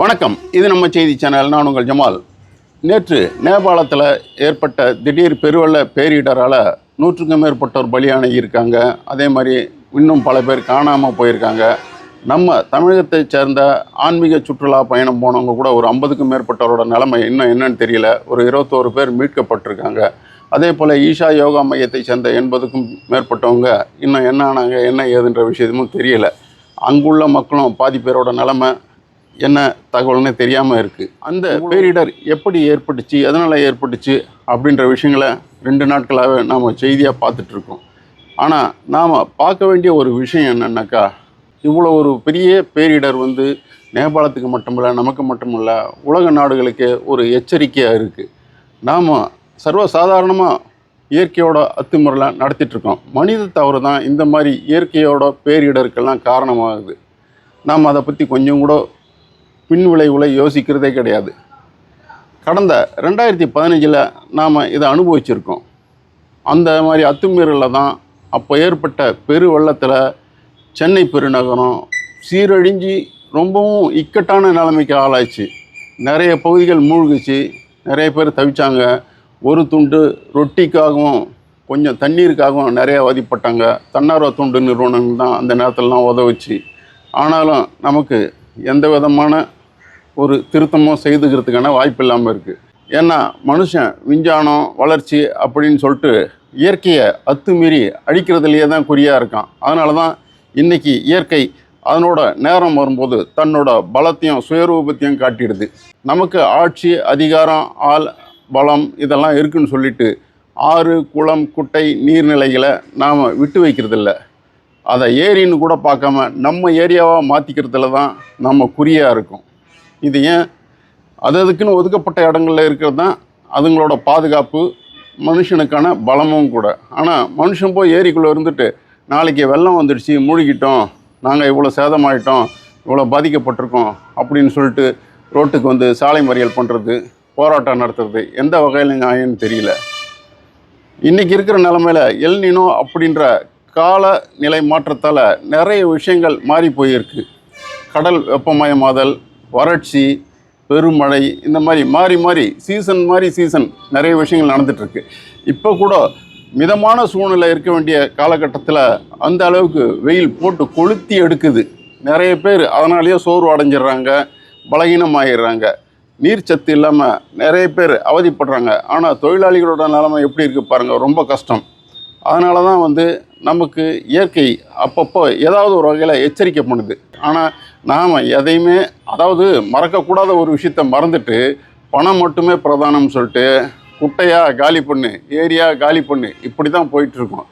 வணக்கம். இது நம்ம செய்தி சேனல். நான் உங்கள் ஜமால். நேற்று நேபாளத்தில் ஏற்பட்ட திடீர் பெருவெள்ள பேரிடரால் 100க்கும் மேற்பட்டோர் பலியாகி இருக்காங்க. அதே மாதிரி இன்னும் பல பேர் காணாமல் போயிருக்காங்க. நம்ம தமிழகத்தை சேர்ந்த ஆன்மீக சுற்றுலா பயணம் போனவங்க கூட ஒரு 50க்கும் மேற்பட்டவரோட நிலைமை இன்னும் என்னன்னு தெரியல. ஒரு 21 பேர் மீட்கப்பட்டிருக்காங்க. அதே போல் ஈஷா யோகா மையத்தை சேர்ந்த 80க்கும் மேற்பட்டவங்க இன்னும் என்ன ஆனாங்க, என்ன ஏதுன்ற விஷயமும் தெரியல. அங்குள்ள மக்களும் பாதி பேரோட நிலைமை என்ன தகவல்னு தெரியாமல் இருக்குது. அந்த பேரிடர் எப்படி ஏற்பட்டுச்சு, எதனால் ஏற்பட்டுச்சு அப்படின்ற விஷயங்களை 2 நாட்களாகவே நாம் செய்தியாக பார்த்துட்ருக்கோம். ஆனால் நாம் பார்க்க வேண்டிய ஒரு விஷயம் என்னென்னாக்கா, இவ்வளோ ஒரு பெரிய பேரிடர் நேபாளத்துக்கு மட்டுமில்லை, நமக்கு மட்டுமில்லை, உலக நாடுகளுக்கு ஒரு எச்சரிக்கையாக இருக்குது. நாம் சர்வசாதாரணமாக இயற்கையோட அத்துமுறைகளை நடத்திட்டுருக்கோம். மனித தவறு தான் இந்த மாதிரி இயற்கையோட பேரிடருக்கெல்லாம் காரணமாகுது. நாம் அதை பற்றி கொஞ்சம் கூட பின் விளைவுகளை யோசிக்கிறதே கிடையாது. கடந்த 2015 நாம் இதை அனுபவிச்சிருக்கோம். அந்த மாதிரி அத்துமீறலில் தான் அப்போ ஏற்பட்ட பெரு வெள்ளத்தில் சென்னை பெருநகரம் சீரழிஞ்சு ரொம்பவும் இக்கட்டான நிலைமைக்கு ஆளாச்சு. நிறைய பகுதிகள் மூழ்கிச்சு, நிறைய பேர் தவிச்சாங்க. ஒரு துண்டு ரொட்டிக்காகவும் கொஞ்சம் தண்ணீருக்காகவும் நிறைய அவதிப்பட்டாங்க. தன்னார்வ தொண்டு நிறுவனங்கள் தான் அந்த நேரத்திலலாம் உதவுச்சு. ஆனாலும் நமக்கு எந்த விதமான ஒரு திருத்தமும் செய்துக்கிறதுக்கான வாய்ப்பு இல்லாமல் இருக்குது. ஏன்னா மனுஷன் விஞ்ஞானம் வளர்ச்சி அப்படின்னு சொல்லிட்டு இயற்கையை அத்துமீறி அழிக்கிறதுலையே தான் குறியாக இருக்கான். அதனால தான் இன்றைக்கி இயற்கை அதனோட நேரம் வரும்போது தன்னோட பலத்தையும் சுயரூபத்தையும் காட்டிடுது. நமக்கு ஆட்சி, அதிகாரம், ஆள், பலம் இதெல்லாம் இருக்குதுன்னு சொல்லிட்டு ஆறு, குளம், குட்டை, நீர்நிலைகளை நாம் விட்டு வைக்கிறதில்ல. அதை ஏரின்னு கூட பார்க்காம நம்ம ஏரியாவாக மாற்றிக்கிறதுல தான் நம்ம குறியாக இருக்கும். இது ஏன் அதுக்குன்னு ஒதுக்கப்பட்ட இடங்களில் இருக்கிறது தான் அதுங்களோட பாதுகாப்பு, மனுஷனுக்கான பலமும் கூட. ஆனால் மனுஷன் போய் ஏரிக்குள்ளே இருந்துட்டு நாளைக்கு வெள்ளம் வந்துடுச்சு, மூழ்கிட்டோம், நாங்கள் இவ்வளோ சேதமாயிட்டோம், இவ்வளோ பாதிக்கப்பட்டிருக்கோம் அப்படின்னு சொல்லிட்டு ரோட்டுக்கு சாலை மறியல் பண்ணுறது, போராட்டம் நடத்துறது எந்த வகையில் நியாயம்னு தெரியல. இன்றைக்கி இருக்கிற நிலமையில் எல்னினோ அப்படின்ற காலநிலை மாற்றத்தால் நிறைய விஷயங்கள் மாறி போயிருக்கு. கடல் வெப்பமயமாதல், வறட்சி, பெருமழை, இந்த மாதிரி மாறி மாறி சீசன் நிறைய விஷயங்கள் நடந்துகிட்ருக்கு. இப்போ கூட மிதமான சூழ்நிலை இருக்க வேண்டிய காலகட்டத்தில் அந்த அளவுக்கு வெயில் போட்டு கொளுத்தி எடுக்குது. நிறைய பேர் அதனாலேயே சோர்வு அடைஞ்சிடுறாங்க, பலகீனமாகிடுறாங்க, நீர்ச்சத்து இல்லாமல் நிறைய பேர் அவதிப்படுறாங்க. ஆனால் தொழிலாளிகளோட நிலைமை எப்படி இருக்குது பாருங்கள், ரொம்ப கஷ்டம். அதனால தான் நமக்கு இயற்கை அப்பப்போ ஏதாவது ஒரு வகையில் எச்சரிக்கை பண்ணுது. ஆனால் நாம் எதையுமே, அதாவது மறக்கக்கூடாத ஒரு விஷயத்தை மறந்துட்டு பணம் மட்டுமே பிரதானம்னு சொல்லிட்டு குட்டையாக காலி பண்ணு, ஏரியா காலி பண்ணு, இப்படி தான் போயிட்டுருக்கோம்.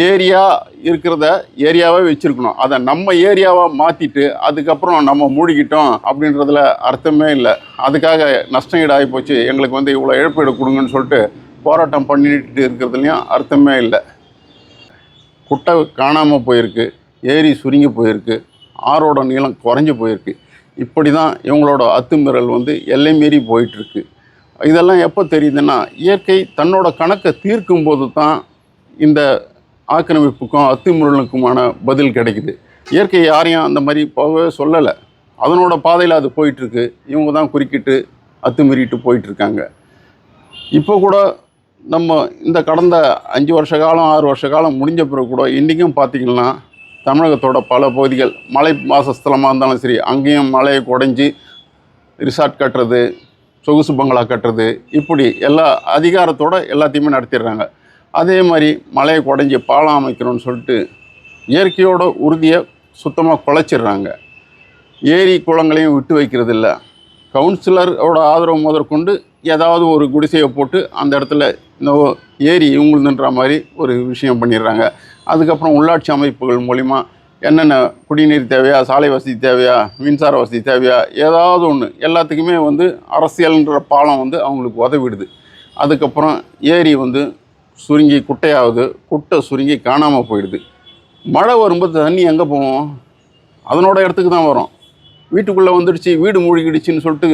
ஏரியா இருக்கிறத ஏரியாவே வச்சுருக்கணும். அதை நம்ம ஏரியாவாக மாற்றிட்டு அதுக்கப்புறம் நம்ம மூழ்கிட்டோம் அப்படின்றதுல அர்த்தமே இல்லை. அதுக்காக நஷ்டம் ஈடு ஆகிப்போச்சு, எங்களுக்கு இவ்வளோ இழப்பீடு கொடுங்கன்னு சொல்லிட்டு போராட்டம் பண்ணிட்டு இருக்கிறதுலையும் அர்த்தமே இல்லை. குட்டை காணாமல் போயிருக்கு, ஏரி சுருங்கி போயிருக்கு, ஆறோட நீளம் குறைஞ்சி போயிருக்கு. இப்படி தான் இவங்களோட அத்துமீறல் எல்லை மீறி போயிட்டுருக்கு. இதெல்லாம் எப்போ தெரியுதுன்னா, இயற்கை தன்னோட கணக்கை தீர்க்கும்போது தான் இந்த ஆக்கிரமிப்புக்கும் அத்துமீறலுக்குமான பதில் கிடைக்குது. இயற்கை யாரையும் அந்த மாதிரி போகவே சொல்லலை. அதனோட பாதையில் அது போயிட்டுருக்கு. இவங்க தான் குறுக்கிட்டு அத்துமீறிட்டு போயிட்டுருக்காங்க. இப்போ கூட நம்ம இந்த கடந்த 5 வருஷ காலம் 6 வருஷ காலம் முடிஞ்ச பிறகு கூட இன்றைக்கும் பார்த்திங்கன்னா தமிழகத்தோட பல பகுதிகள் மலை வாசஸ்தலமாக இருந்தாலும் சரி, அங்கேயும் மலையை குடைஞ்சி ரிசார்ட் கட்டுறது, சொகுசு பங்களா கட்டுறது, இப்படி எல்லா அதிகாரத்தோடு எல்லாத்தையுமே நடத்திடுறாங்க. அதே மாதிரி மலையை குடைஞ்சி பாலம் அமைக்கணும்னு சொல்லிட்டு இயற்கையோட உறுதியை சுத்தமாக குலைச்சிடுறாங்க. ஏரி குளங்களையும் விட்டு வைக்கிறது இல்லை. கவுன்சிலரோட ஆதரவு முதற்கொண்டு ஏதாவது ஒரு குடிசையை போட்டு அந்த இடத்துல இந்த ஏரி இவங்களுன்ற மாதிரி ஒரு விஷயம் பண்ணிடுறாங்க. அதுக்கப்புறம் உள்ளாட்சி அமைப்புகள் மூலிமா என்னென்ன குடிநீர் தேவையா, சாலை வசதி தேவையா, மின்சார வசதி தேவையா, ஏதாவது ஒன்று எல்லாத்துக்குமே அரசியல்ன்ற பாலம் அவங்களுக்கு உதவிடுது. அதுக்கப்புறம் ஏரி சுருங்கி குட்டையாகுது, குட்டை சுருங்கி காணாமல் போயிடுது. மழை வரும்போது தண்ணி எங்கே போவோம்? அதனோட இடத்துக்கு தான் வரும். வீட்டுக்குள்ளே வந்துடுச்சு, வீடு மூழ்கிடுச்சின்னு சொல்லிட்டு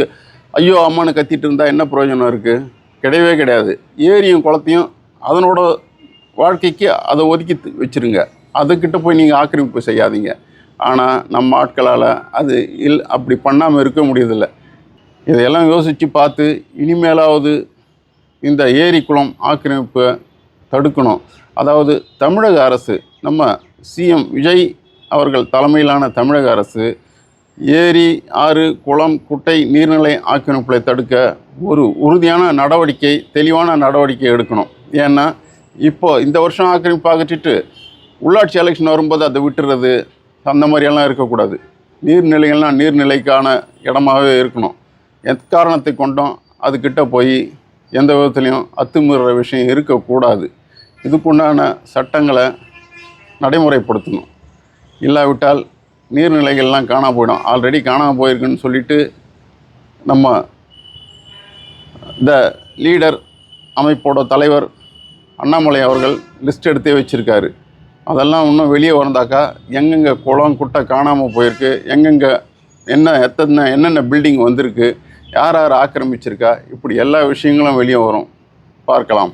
ஐயோ அம்மானு கத்திட்டு இருந்தால் என்ன பிரயோஜனம் இருக்குது? கிடையவே கிடையாது. ஏரியும் குளத்தையும் அதனோட வாழ்க்கைக்கு அதை ஒதுக்கி வச்சுருங்க. அதுக்கிட்ட போய் நீங்கள் ஆக்கிரமிப்பு செய்யாதீங்க. ஆனால் நம்ம ஆட்களால் அது அப்படி பண்ணாமல் இருக்க முடியதில்லை. இதையெல்லாம் யோசித்து பார்த்து இனிமேலாவது இந்த ஏரி குளம் ஆக்கிரமிப்பை தடுக்கணும். அதாவது தமிழக அரசு, நம்ம சிஎம் விஜய் அவர்கள் தலைமையிலான தமிழக அரசு ஏரி, ஆறு, குளம், குட்டை, நீர்நிலை ஆக்கிரமிப்பை தடுக்க ஒரு உறுதியான நடவடிக்கை, தெளிவான நடவடிக்கை எடுக்கணும். ஏன்னா இப்போது இந்த வருஷம் ஆக்கிரமிப்பு அகற்றிட்டு உள்ளாட்சி எலெக்ஷன் வரும்போது அதை விட்டுறது, அந்த மாதிரியெல்லாம் இருக்கக்கூடாது. நீர்நிலைகள்லாம் நீர்நிலைக்கான இடமாகவே இருக்கணும். எக்காரணத்தை கொண்டும் அதுக்கிட்ட போய் எந்த விதத்துலேயும் அத்துமீறுற விஷயம் இருக்கக்கூடாது. இதுக்குண்டான சட்டங்களை நடைமுறைப்படுத்தணும். இல்லாவிட்டால் நீர்நிலைகள்லாம் காணாமல் போயிடும். ஆல்ரெடி காணாமல் போயிருக்குன்னு சொல்லிட்டு நம்ம த லீடர் அமைப்போட தலைவர் அண்ணாமலை அவர்கள் லிஸ்ட் எடுத்தே வச்சுருக்காரு. அதெல்லாம் இன்னும் வெளியே வந்தாக்கா எங்கெங்கே குளம் குட்டை காணாமல் போயிருக்கு, எங்கெங்கே என்னென்ன பில்டிங் வந்திருக்கு, யார் யார் ஆக்கிரமிச்சிருக்கா, இப்படி எல்லா விஷயங்களும் வெளியே வரும். பார்க்கலாம்.